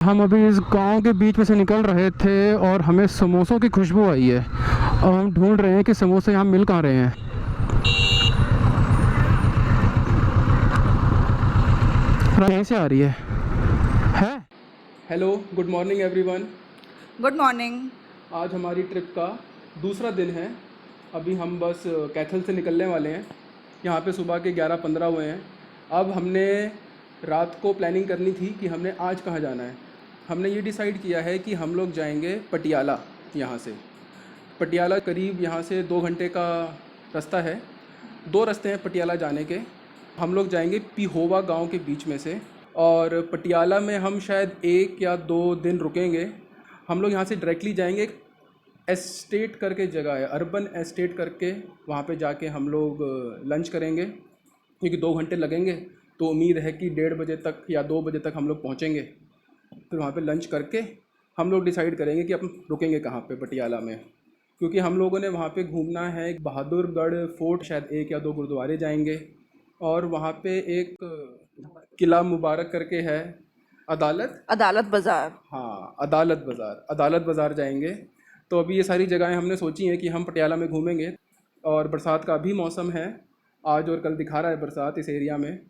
हम अभी इस गांव के बीच में से निकल रहे थे और हमें समोसों की खुशबू आई है और हम ढूंढ रहे हैं कि समोसे यहाँ मिल कहाँ रहे हैं। यहीं से आ रही है? Hello, good morning everyone. Good morning. आज हमारी ट्रिप का दूसरा दिन है। अभी हम बस कैथल से निकलने वाले हैं। यहाँ पे सुबह के 11:15 हुए हैं। अब हमने रात को प्लानिंग करनी थी कि हमने आज कहाँ जाना है। हमने ये डिसाइड किया है कि हम लोग जाएंगे पटियाला। यहाँ से पटियाला करीब यहाँ से 2 घंटे का रास्ता है। 2 रास्ते हैं पटियाला जाने के। हम लोग जाएंगे पिहोवा गांव के बीच में से, और पटियाला में हम शायद 1 या 2 दिन रुकेंगे। हम लोग यहाँ से डायरेक्टली जाएंगे, एस्टेट करके जगह है, अर्बन एस्टेट करके, वहाँ पे जाके हम लोग लंच करेंगे क्योंकि 2 घंटे लगेंगे। तो उम्मीद है कि 1:30 बजे तक या 2 बजे तक हम लोग पहुँचेंगे। फिर वहाँ पे लंच करके हम लोग डिसाइड करेंगे कि अपन रुकेंगे कहाँ पे पटियाला में, क्योंकि हम लोगों ने वहाँ पे घूमना है। एक बहादुरगढ़ फोर्ट, शायद 1 या 2 गुरुद्वारे जाएंगे, और वहाँ पे एक किला मुबारक करके है, अदालत बाज़ार। हाँ, अदालत बाज़ार जाएंगे। तो अभी ये सारी जगहें हमने सोची हैं कि हम पटियाला में घूमेंगे। और बरसात का भी मौसम है, आज और कल दिखा रहा है बरसात इस एरिया में।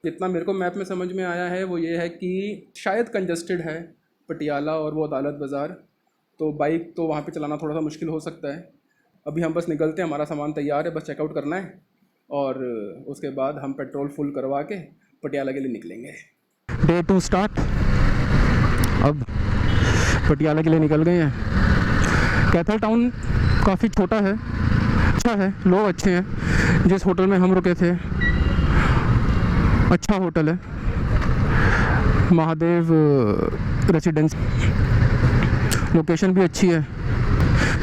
जितना मेरे को मैप में समझ में आया है वो ये है कि शायद कंजस्टेड है पटियाला और वो अदालत बाज़ार, तो बाइक तो वहाँ पे चलाना थोड़ा सा मुश्किल हो सकता है। अभी हम बस निकलते हैं, हमारा सामान तैयार है, बस चेकआउट करना है और उसके बाद हम पेट्रोल फुल करवा के पटियाला के लिए निकलेंगे। Day 2 start. अब पटियाला के लिए निकल गए हैं। कैथल टाउन काफ़ी छोटा है, अच्छा है, लोग अच्छे हैं। जिस होटल में हम रुके थे अच्छा होटल है, महादेव रेसिडेंस। लोकेशन भी अच्छी है,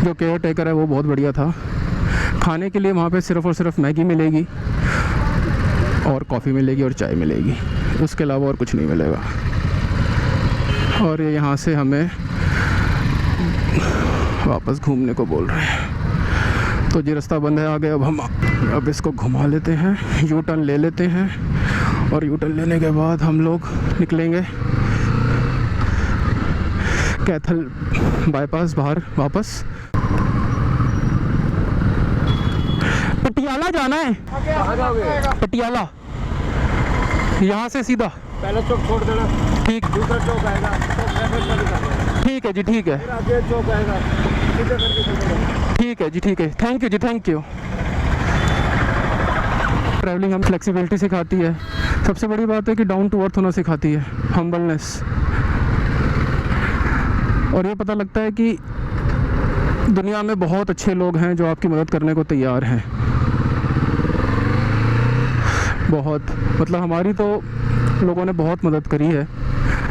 जो केयर टेकर है वो बहुत बढ़िया था। खाने के लिए वहाँ पे सिर्फ़ और सिर्फ मैगी मिलेगी और कॉफ़ी मिलेगी और चाय मिलेगी, उसके अलावा और कुछ नहीं मिलेगा। और ये यहाँ से हमें वापस घूमने को बोल रहे हैं, तो ये रास्ता बंद है आगे। अब इसको घुमा लेते हैं, यू टर्न ले लेते हैं, और यू टर्न लेने के बाद हम लोग निकलेंगे कैथल बाईपास बाहर वापस। पटियाला जाना है, पटियाला यहाँ से सीधा पहला चौक छोड़ देना, ठीक, दूसरा चौक आएगा, ठीक है जी, ठीक है, आगे चौक आएगा, सीधे करके चलेगा। ठीक है जी, ठीक है, thank you ji, thank you. Travelling हम फ्लेक्सिबिलिटी सिखाती है। सबसे बड़ी बात है कि डाउन टू अर्थ होना सिखाती है, हम्बलनेस। और ये पता लगता है कि दुनिया में बहुत अच्छे लोग हैं जो आपकी मदद करने को तैयार हैं। बहुत, मतलब हमारी तो लोगों ने बहुत मदद करी है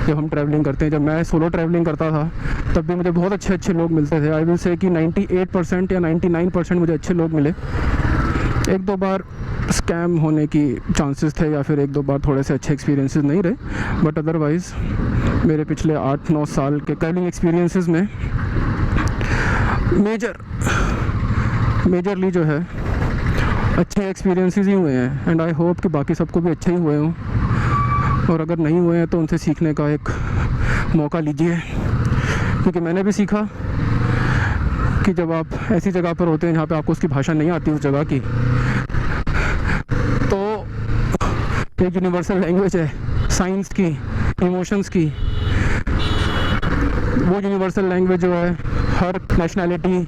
जब हम ट्रैवलिंग करते हैं। जब मैं सोलो ट्रैवलिंग करता था तब भी मुझे बहुत अच्छे अच्छे लोग मिलते थे। आई विल से कि 98% या 99% मुझे अच्छे लोग मिले। 1-2 बार स्कैम होने की चांसेस थे, या फिर 1-2 बार थोड़े से अच्छे एक्सपीरियंसेस नहीं रहे, बट अदरवाइज़ मेरे पिछले 8-9 साल के ट्रैवलिंग एक्सपीरियंसेस में मेजरली जो है अच्छे एक्सपीरियंसेस ही हुए हैं। एंड आई होप कि बाकी सबको भी अच्छे ही हुए हों, और अगर नहीं हुए हैं तो उनसे सीखने का एक मौका लीजिए, क्योंकि मैंने भी सीखा कि जब आप ऐसी जगह पर होते हैं जहाँ पे आपको उसकी भाषा नहीं आती उस जगह की, तो एक यूनिवर्सल लैंग्वेज है साइंस की, इमोशंस की। वो यूनिवर्सल लैंग्वेज जो है हर नेशनैलिटी,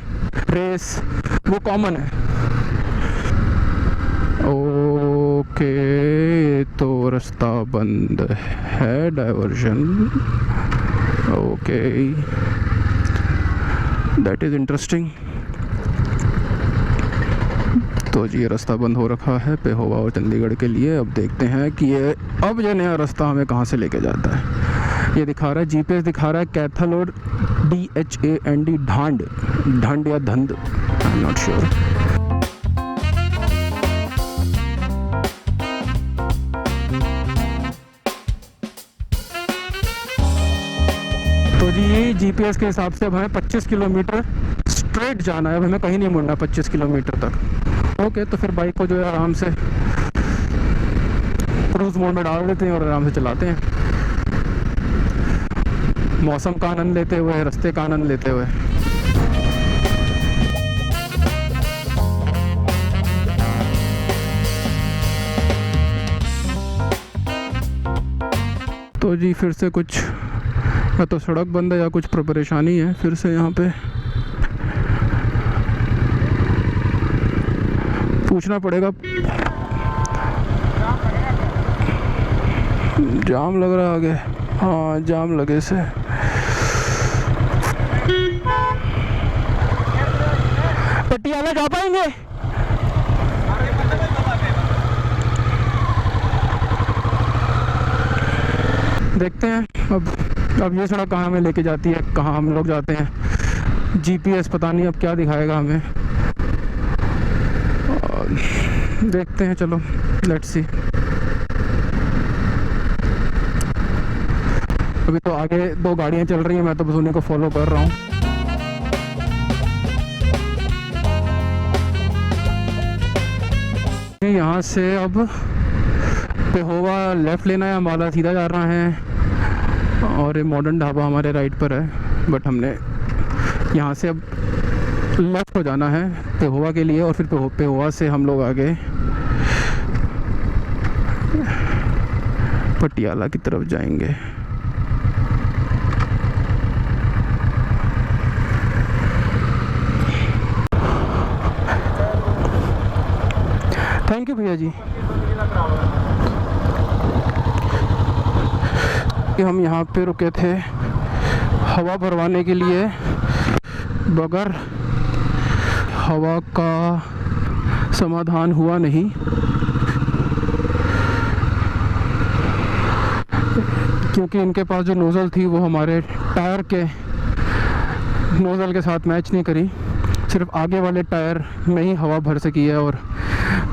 रेस, वो कॉमन है। ओके, तो रास्ता बंद है, diversion. Okay, that is interesting. तो जी ये रास्ता बंद हो रखा है पिहोवा और चंडीगढ़ के लिए। अब देखते हैं कि अब ये नया रास्ता हमें कहाँ से लेके जाता है। ये दिखा रहा है, जीपीएस दिखा रहा है कैथल और DHAND, ढंड या धंध, आई एम नॉट श्योर। तो जी ये जीपीएस के हिसाब से अब हमें 25 किलोमीटर स्ट्रेट जाना है। अब हमें कहीं नहीं मुड़ना 25 किलोमीटर तक। ओके, तो फिर बाइक को जो है आराम से क्रूज़ मोड में डाल देते हैं और आराम से चलाते हैं। मौसम का आनंद लेते हुए, रास्ते का आनंद लेते हुए। तो जी फिर से कुछ या तो सड़क बंद है या कुछ परेशानी है फिर से यहाँ पे। पूछना पड़ेगा। जाम लग रहा है आगे। हाँ जाम लगे से। पटियाला जा पाएंगे? देखते हैं अब ये सड़क कहाँ हमें लेके जाती है, कहाँ हम लोग जाते हैं। जीपीएस पता नहीं अब क्या दिखाएगा हमें। देखते हैं, चलो लेट्स सी। अभी तो आगे 2 गाड़ियाँ चल रही हैं, मैं तो बस उन्हीं को फॉलो कर रहा हूँ। यहाँ से अब पेहोवा लेफ़्ट लेना है, अम्बाला सीधा जा रहा है और ये मॉडर्न ढाबा हमारे राइट पर है। बट हमने यहाँ से अब लेफ़्ट हो जाना है पेहोवा के लिए और फिर पेहोवा से हम लोग आगे पटियाला की तरफ जाएंगे। थैंक यू भैया जी। हम यहाँ पे रुके थे हवा भरवाने के लिए, बगैर हवा का समाधान हुआ नहीं। क्योंकि इनके पास जो नोज़ल थी वो हमारे टायर के नोज़ल के साथ मैच नहीं करी। सिर्फ आगे वाले टायर में ही हवा भर सकी है और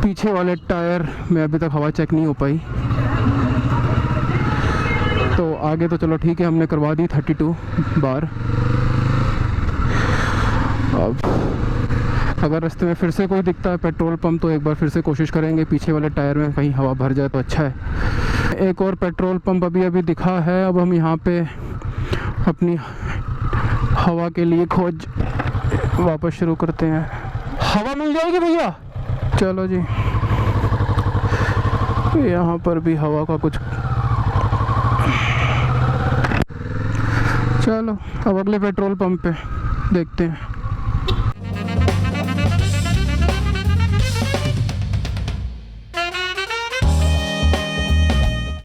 पीछे वाले टायर में अभी तक हवा चेक नहीं हो पाई। तो आगे तो चलो ठीक है, हमने करवा दी 32 बार। अब अगर रास्ते में फिर से कोई दिखता है पेट्रोल पंप तो एक बार फिर से कोशिश करेंगे पीछे वाले टायर में कहीं हवा भर जाए तो अच्छा है। एक और पेट्रोल पंप अभी दिखा है। अब हम यहाँ पे अपनी हवा के लिए खोज वापस शुरू करते हैं। हवा मिल जाएगी भैया? चलो जी, यहाँ पर भी हवा का कुछ। चलो अब अगले पेट्रोल पंप पे देखते हैं।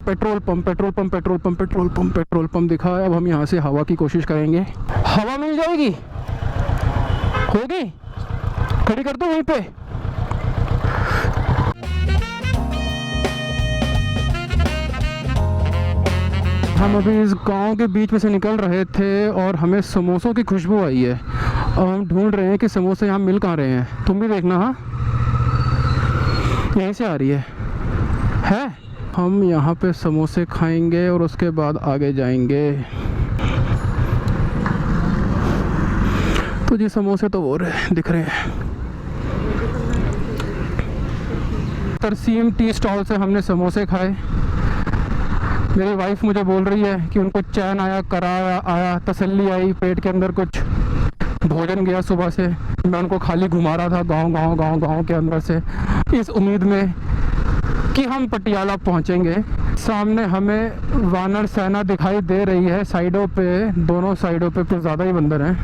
पेट्रोल पंप दिखा है। अब हम यहाँ से हवा की कोशिश करेंगे। हवा मिल जाएगी? होगी? खड़ी कर दो वहीं पे। हम अभी इस गांव के बीच में से निकल रहे थे और हमें समोसों की खुशबू आई है और हम ढूंढ रहे हैं कि समोसे यहाँ मिल कहाँ रहे हैं। तुम भी देखना। हाँ यहीं से आ रही है? हम यहाँ पे समोसे खाएंगे और उसके बाद आगे जाएंगे। तो जी समोसे तो वो दिख रहे हैं। तरसीम टी स्टॉल से हमने समोसे खाए। मेरी वाइफ मुझे बोल रही है कि उनको चैन आया, करार आया, तसल्ली आई, पेट के अंदर कुछ भोजन गया सुबह से। मैं उनको खाली घुमा रहा था गांव के अंदर से, इस उम्मीद में कि हम पटियाला पहुंचेंगे। सामने हमें वानर सेना दिखाई दे रही है साइडों पे, दोनों साइडों पे कुछ ज़्यादा ही बंदर हैं।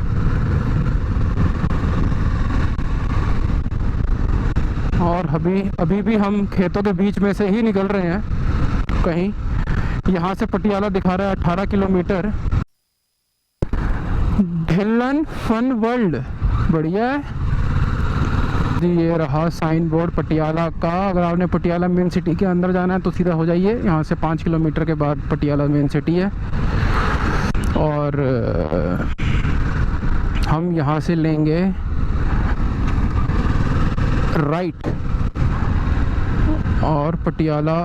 और अभी भी हम खेतों के बीच में से ही निकल रहे हैं कहीं। यहाँ से पटियाला दिखा रहा है 18 किलोमीटर। ढिल्लन फन वर्ल्ड, बढ़िया है जी। ये रहा साइन बोर्ड पटियाला का। अगर आपने पटियाला मेन सिटी के अंदर जाना है तो सीधा हो जाइए। यहाँ से 5 किलोमीटर के बाद पटियाला मेन सिटी है। और हम यहाँ से लेंगे राइट और पटियाला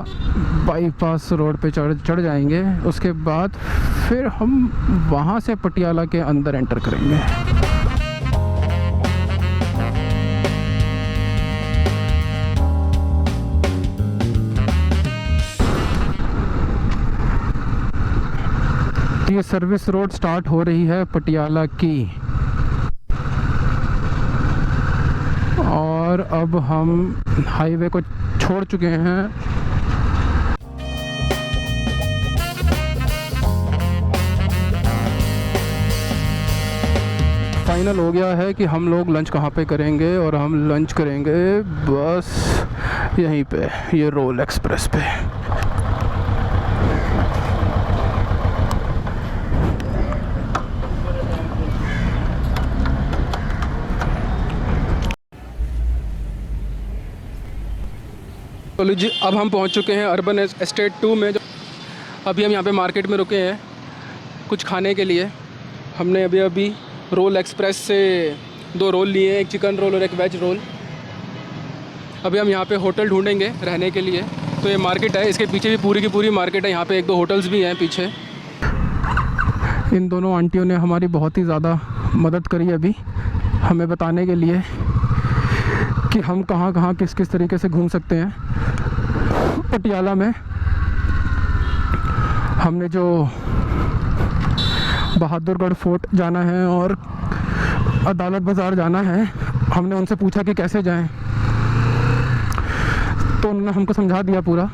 बाईपास रोड पे चढ़ जाएंगे। उसके बाद फिर हम वहाँ से पटियाला के अंदर एंटर करेंगे। ये सर्विस रोड स्टार्ट हो रही है पटियाला की, और अब हम हाईवे को छोड़ चुके हैं। फाइनल हो गया है कि हम लोग लंच कहाँ पे करेंगे, और हम लंच करेंगे बस यहीं पे, ये रोल एक्सप्रेस पे। चलो जी, अब हम पहुंच चुके हैं अर्बन एस्टेट 2 में। जो अभी हम यहाँ पे मार्केट में रुके हैं कुछ खाने के लिए। हमने अभी रोल एक्सप्रेस से 2 रोल लिए हैं, एक चिकन रोल और एक वेज रोल। अभी हम यहाँ पे होटल ढूंढेंगे रहने के लिए। तो ये मार्केट है, इसके पीछे भी पूरी की पूरी मार्केट है। यहाँ पे 1-2 होटल्स भी हैं पीछे। इन दोनों आंटियों ने हमारी बहुत ही ज़्यादा मदद करी अभी, हमें बताने के लिए कि हम कहाँ कहाँ किस किस तरीके से घूम सकते हैं पटियाला में। हमने जो बहादुरगढ़ फोर्ट जाना है और अदालत बाज़ार जाना है, हमने उनसे पूछा कि कैसे जाएं, तो उन्होंने हमको समझा दिया पूरा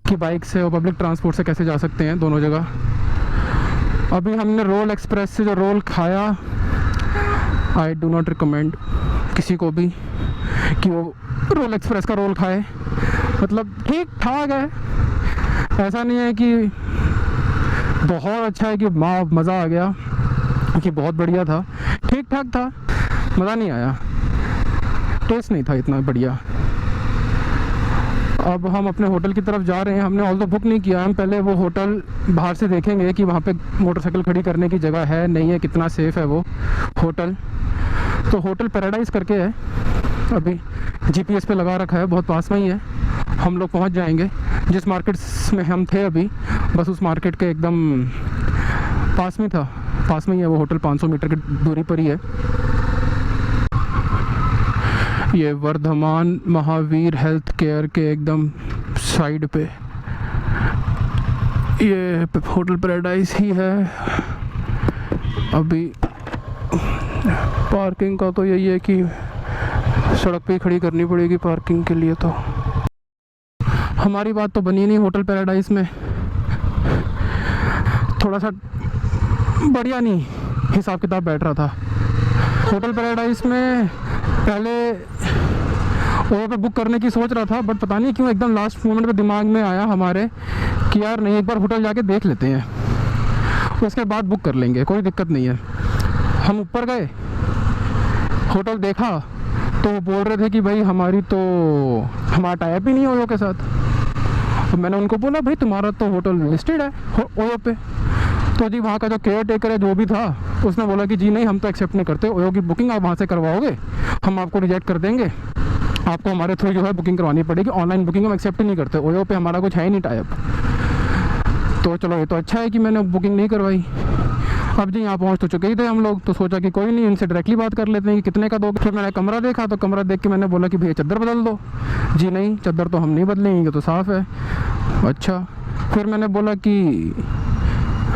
कि बाइक से और पब्लिक ट्रांसपोर्ट से कैसे जा सकते हैं दोनों जगह। अभी हमने रोल एक्सप्रेस से जो रोल खाया, आई डू नॉट रिकमेंड किसी को भी कि वो रोल एक्सप्रेस का रोल खाए। मतलब ठीक ठाक है, ऐसा नहीं है कि बहुत अच्छा है कि मज़ा आ गया, कि बहुत बढ़िया था। ठीक ठाक था, मज़ा नहीं आया, टेस्ट नहीं था इतना बढ़िया। अब हम अपने होटल की तरफ जा रहे हैं। हमने ऑल्दो बुक नहीं किया, हम पहले वो होटल बाहर से देखेंगे कि वहाँ पे मोटरसाइकिल खड़ी करने की जगह है नहीं है, कितना सेफ़ है वो होटल। तो होटल पैराडाइज करके है, अभी GPS पे लगा रखा है, बहुत पास में ही है। हम लोग पहुंच जाएंगे जिस मार्केट में हम थे अभी, बस उस मार्केट के एकदम पास में था, पास में ही है वो होटल, 500 मीटर की दूरी पर ही है। ये वर्धमान महावीर हेल्थ केयर के एकदम साइड पे ये होटल पैराडाइज ही है। अभी पार्किंग का तो यही है कि सड़क पे ही खड़ी करनी पड़ेगी पार्किंग के लिए। तो हमारी बात तो बनी नहीं होटल पैराडाइज में, थोड़ा सा बढ़िया नहीं हिसाब किताब बैठ रहा था। होटल पैराडाइज में पहले ओयो पे बुक करने की सोच रहा था, बट पता नहीं क्यों एकदम लास्ट मोमेंट पे दिमाग में आया हमारे कि यार नहीं, एक बार होटल जाके देख लेते हैं, उसके बाद बुक कर लेंगे, कोई दिक्कत नहीं है। हम ऊपर गए, होटल देखा तो वो बोल रहे थे कि भाई हमारा टाइप ही नहीं है ओयो के साथ। तो मैंने उनको बोला भाई तुम्हारा तो होटल लिस्टेड है ओयो पे। तो जी वहाँ का जो केयर टेकर है जो भी था, उसने बोला कि जी नहीं, हम तो एक्सेप्ट नहीं करते ओयो की बुकिंग, आप वहाँ से करवाओगे हम आपको रिजेक्ट कर देंगे, आपको हमारे थ्रू जो है बुकिंग करवानी पड़ेगी, ऑनलाइन बुकिंग हम एक्सेप्ट नहीं करते, ओयो पे हमारा कुछ है ही नहीं टाइप। तो चलो ये तो अच्छा है कि मैंने बुकिंग नहीं करवाई। अब जी यहाँ पहुँच तो चुके ही थे हम लोग, तो सोचा कि कोई नहीं, इनसे डायरेक्टली बात कर लेते हैं कि कितने का दोगे। फिर मैंने कमरा देखा, तो कमरा देख के मैंने बोला कि भैया चादर बदल दो। जी नहीं, चादर तो हम नहीं बदलेंगे, तो साफ़ है। अच्छा, फिर मैंने बोला कि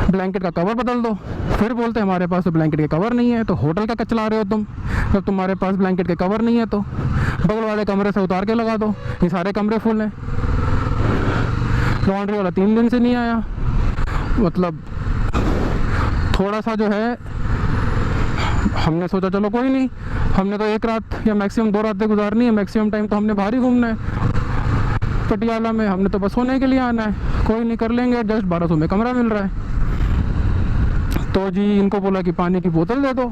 ब्लैंकेट का कवर बदल दो। फिर बोलते हमारे पास तो ब्लैंकेट के कवर नहीं है। तो होटल का चला रहे हो तुम, जब तुम्हारे पास ब्लैंकेट के कवर नहीं है तो बगल वाले कमरे से उतार के लगा दो, ये सारे कमरे फुल हैं। लॉन्ड्री वाला 3 दिन से नहीं आया। मतलब थोड़ा सा जो है, हमने सोचा चलो कोई नहीं, हमने तो 1 रात या मैक्सिमम 2 रातें गुजारनी है, मैक्सिमम टाइम तो हमने बाहर ही घूमना है पटियाला में, हमने तो बस सोने के लिए आना है, कोई नहीं कर लेंगे, जस्ट 1200 में कमरा मिल रहा है। तो जी इनको बोला कि पानी की बोतल दे दो।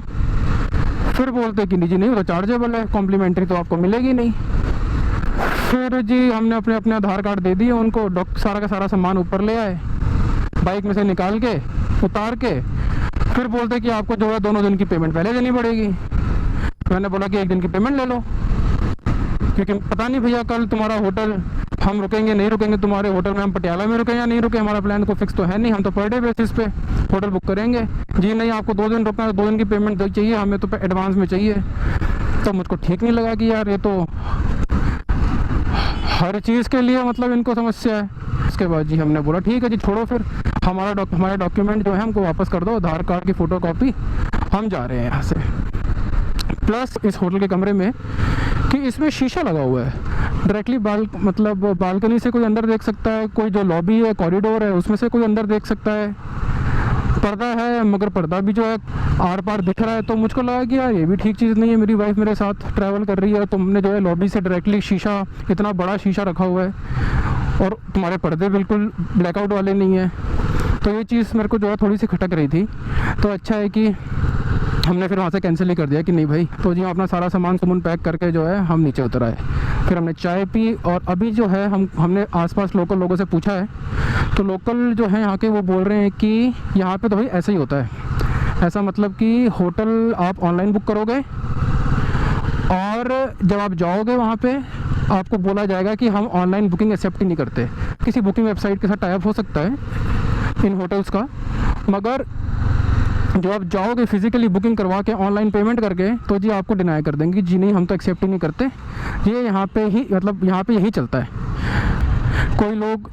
फिर बोलते कि जी नहीं, वो तो चार्जेबल है, कॉम्प्लीमेंट्री तो आपको मिलेगी नहीं। फिर जी हमने अपने अपने आधार कार्ड दे दिए उनको, सारा का सारा सामान ऊपर ले आए, बाइक में से निकाल के उतार के। फिर बोलते कि आपको जो है 2 दिन की पेमेंट पहले देनी पड़ेगी। मैंने बोला कि 1 दिन की पेमेंट ले लो, क्योंकि पता नहीं भैया कल तुम्हारा होटल हम रुकेंगे नहीं रुकेंगे, तुम्हारे होटल में हम पटियाला में रुकें या नहीं रुके, हमारा प्लान को फिक्स तो है नहीं, हम तो पर डे बेसिस पे होटल बुक करेंगे। जी नहीं, आपको 2 दिन रुकना है, 2 दिन की पेमेंट चाहिए, हमें तो एडवांस में चाहिए। तो मुझको ठीक नहीं लगा कि यार ये तो हर चीज़ के लिए मतलब इनको समस्या है। उसके बाद जी हमने बोला ठीक है जी छोड़ो, फिर हमारा डॉक्यूमेंट जो है हमको वापस कर दो, आधार कार्ड की फ़ोटोकॉपी, हम जा रहे हैं यहाँ से। प्लस इस होटल के कमरे में कि इसमें शीशा लगा हुआ है, डायरेक्टली मतलब बालकनी से कोई अंदर देख सकता है, कोई जो लॉबी है, कॉरिडोर है, उसमें से कोई अंदर देख सकता है। पर्दा है, मगर पर्दा भी जो है आर पार दिख रहा है। तो मुझको लगा कि यार ये भी ठीक चीज़ नहीं है, मेरी वाइफ मेरे साथ ट्रैवल कर रही है, तुमने जो है लॉबी से डायरेक्टली शीशा, इतना बड़ा शीशा रखा हुआ है और तुम्हारे पर्दे बिल्कुल ब्लैकआउट वाले नहीं है। तो ये चीज़ मेरे को जो है थोड़ी सी खटक रही थी। तो अच्छा है कि हमने फिर वहाँ से कैंसिल ही कर दिया कि नहीं भाई। तो जी हम अपना सारा सामान पैक करके जो है हम नीचे उतर आए। फिर हमने चाय पी और अभी जो है हमने आसपास लोकल लोगों से पूछा है, तो लोकल जो है यहाँ के वो बोल रहे हैं कि यहाँ पे तो भाई ऐसा ही होता है। ऐसा मतलब कि होटल आप ऑनलाइन बुक करोगे और जब आप जाओगे वहाँ पे आपको बोला जाएगा कि हम ऑनलाइन बुकिंग एक्सेप्ट ही नहीं करते। किसी बुकिंग वेबसाइट के साथ टाई अप हो सकता है इन होटल्स का, मगर जब आप जाओगे फिज़िकली बुकिंग करवा के ऑनलाइन पेमेंट करके, तो जी आपको डिनाई कर देंगे, जी नहीं हम तो एक्सेप्ट ही नहीं करते। ये यहाँ पे ही मतलब यहाँ पे यही चलता है। कोई लोग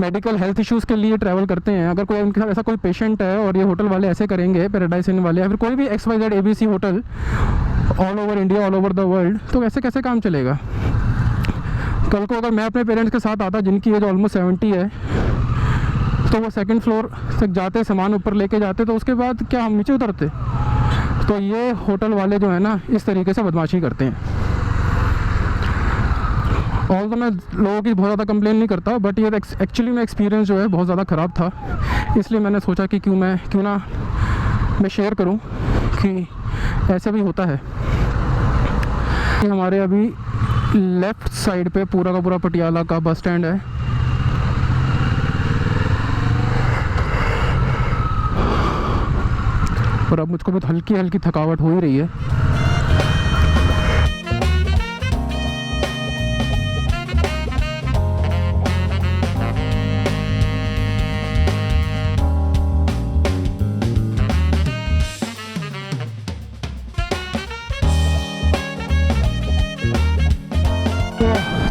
मेडिकल हेल्थ इश्यूज़ के लिए ट्रैवल करते हैं, अगर कोई उनके साथ ऐसा कोई पेशेंट है और ये होटल वाले ऐसे करेंगे, पैराडाइज इन वाले या फिर कोई भी XYZ ABC hotel all over India, all over the world, तो ऐसे कैसे काम चलेगा। कल को अगर मैं अपने पेरेंट्स के साथ आता जिनकी एज ऑलमोस्ट 70 है, तो वो सेकंड फ्लोर तक जाते, सामान ऊपर लेके जाते, तो उसके बाद क्या हम नीचे उतरते। तो ये होटल वाले जो है ना इस तरीके से बदमाशी करते हैं। और तो मैं लोगों की बहुत ज़्यादा कंप्लेन नहीं करता, बट ये एक्चुअली में एक्सपीरियंस जो है बहुत ज़्यादा ख़राब था। इसलिए मैंने सोचा कि क्यों ना मैं शेयर करूं कि ऐसे भी होता है। कि हमारे अभी लेफ़्ट साइड पे पूरा का पूरा पटियाला का बस स्टैंड है। और अब मुझको बहुत हल्की हल्की थकावट हो ही रही है।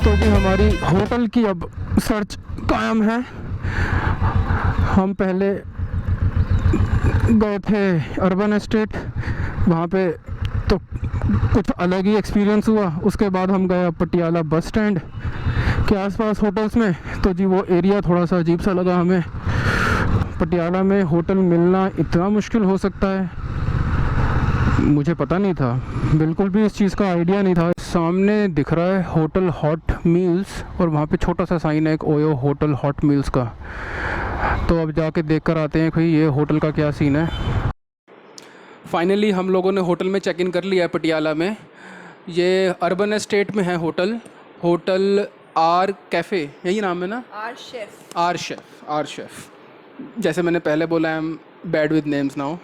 तो जी हमारी होटल की अब सर्च कायम है। हम पहले गए थे अर्बन एस्टेट, वहाँ पे तो कुछ अलग ही एक्सपीरियंस हुआ। उसके बाद हम गए पटियाला बस स्टैंड के आसपास होटल्स में, तो जी वो एरिया थोड़ा सा अजीब सा लगा हमें। पटियाला में होटल मिलना इतना मुश्किल हो सकता है, मुझे पता नहीं था, बिल्कुल भी इस चीज़ का आइडिया नहीं था। सामने दिख रहा है होटल हॉट मील्स और वहाँ पे छोटा सा साइन है एक ओयो होटल हॉट मील्स का। तो अब जाके देख कर आते हैं भाई ये होटल का क्या सीन है। फाइनली हम लोगों ने होटल में चेक इन कर लिया है पटियाला में। ये अर्बन एस्टेट में है होटल आर कैफ़े, यही नाम है ना? R chef. जैसे मैंने पहले बोला, I am bad with names now.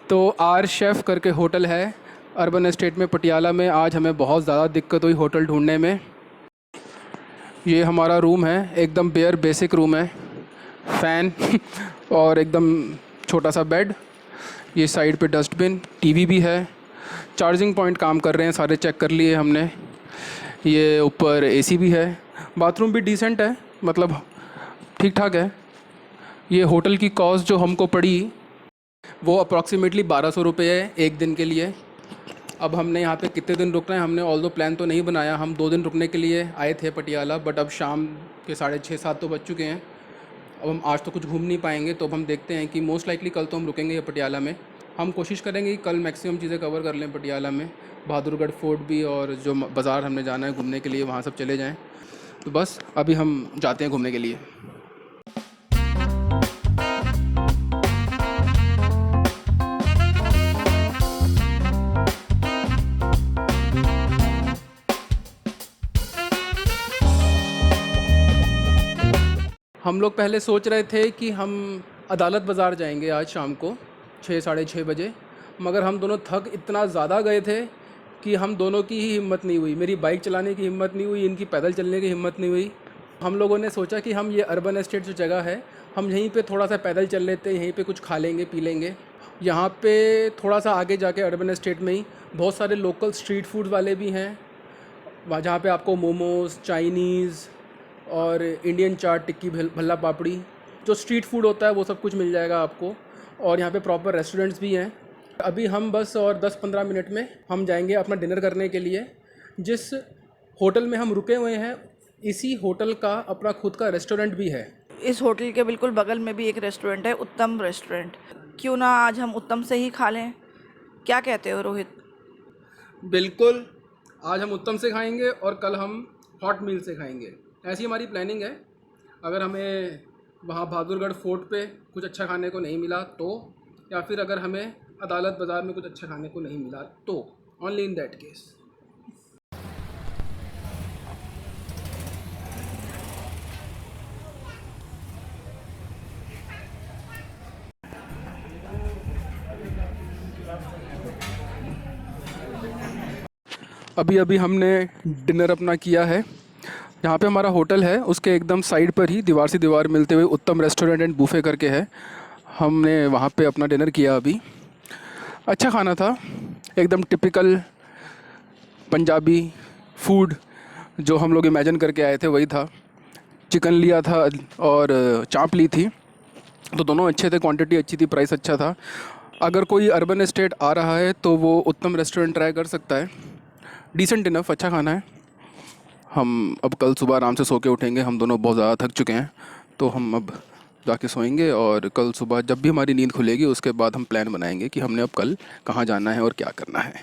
तो आर शेफ़ करके होटल है अर्बन एस्टेट में पटियाला में। आज हमें बहुत ज़्यादा दिक्कत हुई होटल ढूंढने में। ये हमारा रूम है, एकदम बेयर बेसिक रूम है, फ़ैन और एकदम छोटा सा बेड। ये साइड पे डस्टबिन, टीवी भी है, चार्जिंग पॉइंट काम कर रहे हैं सारे, चेक कर लिए हमने। ये ऊपर एसी भी है, बाथरूम भी डिसेंट है, मतलब ठीक ठाक है। ये होटल की कॉस्ट जो हमको पड़ी वो अप्रॉक्सीमेटली 1200 रुपये है एक दिन के लिए। अब हमने यहाँ पे कितने दिन रुकना है, हमने ऑल दो प्लान तो नहीं बनाया, हम 2 दिन रुकने के लिए आए थे पटियाला, बट अब शाम के 6:30-7 तो बज चुके हैं। अब हम आज तो कुछ घूम नहीं पाएंगे, तो अब हम देखते हैं कि मोस्ट लाइकली कल तो हम रुकेंगे ये पटियाला में। हम कोशिश करेंगे कि कल मैक्सिमम चीज़ें कवर कर लें पटियाला में, बहादुरगढ़ फोर्ट भी और जो बाज़ार हमने जाना है घूमने के लिए वहाँ सब चले जाएँ। तो बस अभी हम जाते हैं घूमने के लिए। हम लोग पहले सोच रहे थे कि हम अदालत बाज़ार जाएंगे आज शाम को 6-6:30 बजे, मगर हम दोनों थक इतना ज़्यादा गए थे कि हम दोनों की ही हिम्मत नहीं हुई। मेरी बाइक चलाने की हिम्मत नहीं हुई, इनकी पैदल चलने की हिम्मत नहीं हुई। हम लोगों ने सोचा कि हम ये अर्बन एस्टेट जो जगह है, हम यहीं पे थोड़ा सा पैदल चल लेते, यहीं पे कुछ खा लेंगे पी लेंगे। यहाँ पे थोड़ा सा आगे जाके अर्बन एस्टेट में ही बहुत सारे लोकल स्ट्रीट फूड वाले भी हैं, जहाँ पे आपको मोमोज़, चाइनीज़ और इंडियन चाट, टिक्की, भल्ला पापड़ी जो स्ट्रीट फूड होता है वो सब कुछ मिल जाएगा आपको, और यहाँ पे प्रॉपर रेस्टोरेंट्स भी हैं। अभी हम बस और 10-15 मिनट में हम जाएंगे अपना डिनर करने के लिए। जिस होटल में हम रुके हुए हैं इसी होटल का अपना खुद का रेस्टोरेंट भी है। इस होटल के बिल्कुल बगल में भी एक रेस्टोरेंट है, उत्तम रेस्टोरेंट। क्यों ना आज हम उत्तम से ही खा लें, क्या कहते हो रोहित? बिल्कुल, आज हम उत्तम से खाएंगे और कल हम हॉट मील से खाएंगे, ऐसी हमारी प्लानिंग है। अगर हमें वहाँ बहादुरगढ़ फोर्ट पे कुछ अच्छा खाने को नहीं मिला तो, या फिर अगर हमें अदालत बाज़ार में कुछ अच्छा खाने को नहीं मिला तो, ओनली इन दैट केस। अभी अभी हमने डिनर अपना किया है। यहाँ पे हमारा होटल है, उसके एकदम साइड पर ही दीवार से दीवार मिलते हुए उत्तम रेस्टोरेंट एंड बूफे करके है। हमने वहाँ पे अपना डिनर किया अभी। अच्छा खाना था, एकदम टिपिकल पंजाबी फूड जो हम लोग इमेजिन करके आए थे वही था। चिकन लिया था और चाप ली थी, तो दोनों अच्छे थे, क्वांटिटी अच्छी थी, प्राइस अच्छा था। अगर कोई अर्बन एस्टेट आ रहा है तो वो उत्तम रेस्टोरेंट ट्राई कर सकता है। डिसेंट इनफ, अच्छा खाना है। हम अब कल सुबह आराम से सो के उठेंगे, हम दोनों बहुत ज़्यादा थक चुके हैं, तो हम अब जाके सोएंगे और कल सुबह जब भी हमारी नींद खुलेगी उसके बाद हम प्लान बनाएंगे कि हमने अब कल कहाँ जाना है और क्या करना है।